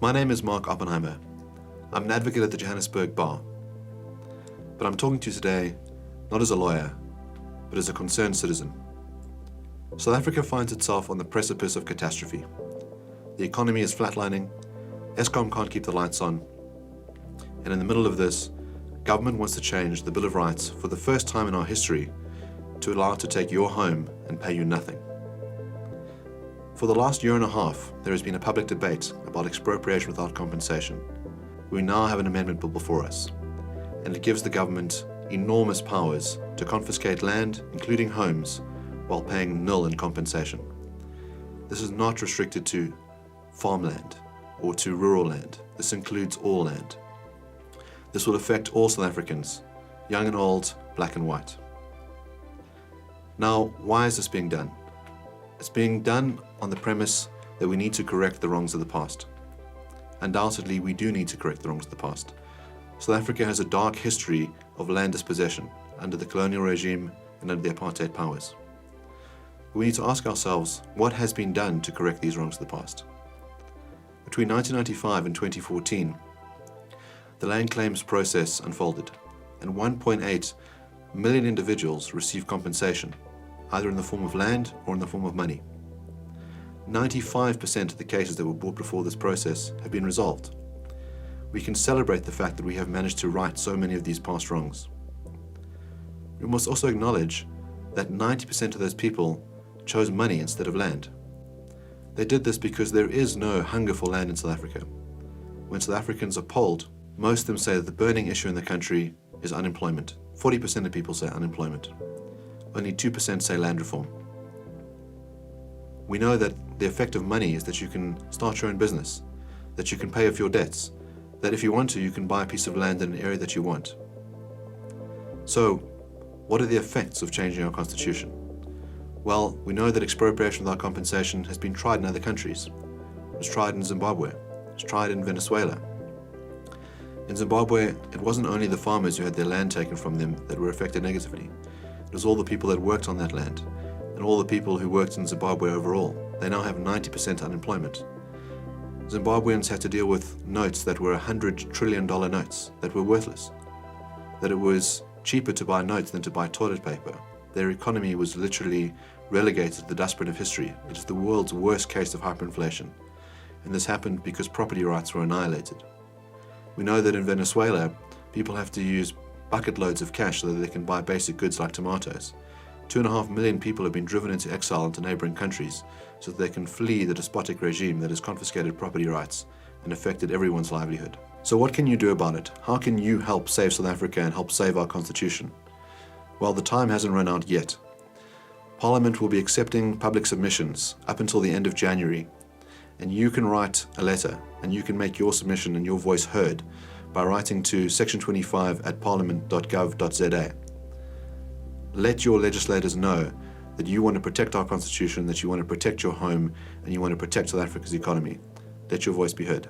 My name is Mark Oppenheimer. I'm an advocate at the Johannesburg Bar. But I'm talking to you today not as a lawyer, but as a concerned citizen. South Africa finds itself on the precipice of catastrophe. The economy is flatlining, Eskom can't keep the lights on, and in the middle of this, government wants to change the Bill of Rights for the first time in our history to allow it to take your home and pay you nothing. For the last year and a half, there has been a public debate about expropriation without compensation. We now have an amendment bill before us, and it gives the government enormous powers to confiscate land, including homes, while paying nil in compensation. This is not restricted to farmland or to rural land. This includes all land. This will affect all South Africans, young and old, black and white. Now, why is this being done? It's being done on the premise that we need to correct the wrongs of the past. Undoubtedly, we do need to correct the wrongs of the past. South Africa has a dark history of land dispossession under the colonial regime and under the apartheid powers. We need to ask ourselves, what has been done to correct these wrongs of the past? Between 1995 and 2014, the land claims process unfolded, and 1.8 million individuals received compensation, either in the form of land or in the form of money. 95% of the cases that were brought before this process have been resolved. We can celebrate the fact that we have managed to right so many of these past wrongs. We must also acknowledge that 90% of those people chose money instead of land. They did this because there is no hunger for land in South Africa. When South Africans are polled, most of them say that the burning issue in the country is unemployment. 40% of people say unemployment. Only 2% say land reform. We know that the effect of money is that you can start your own business, that you can pay off your debts, that if you want to, you can buy a piece of land in an area that you want. So, what are the effects of changing our constitution? Well, we know that expropriation without compensation has been tried in other countries. It was tried in Zimbabwe. It was tried in Venezuela. In Zimbabwe, it wasn't only the farmers who had their land taken from them that were affected negatively. It was all the people that worked on that land, and all the people who worked in Zimbabwe overall. They now have 90% unemployment. Zimbabweans had to deal with notes that were $100 trillion notes that were worthless. That it was cheaper to buy notes than to buy toilet paper. Their economy was literally relegated to the dustbin of history. It is the world's worst case of hyperinflation. And this happened because property rights were annihilated. We know that in Venezuela, people have to use bucket loads of cash so that they can buy basic goods like tomatoes. 2.5 million people have been driven into exile into neighboring countries so that they can flee the despotic regime that has confiscated property rights and affected everyone's livelihood. So what can you do about it? How can you help save South Africa and help save our constitution? Well, the time hasn't run out yet. Parliament will be accepting public submissions up until the end of January, and you can write a letter and you can make your submission and your voice heard by writing to section 25 at parliament.gov.za. Let your legislators know that you want to protect our constitution, that you want to protect your home, and you want to protect South Africa's economy. Let your voice be heard.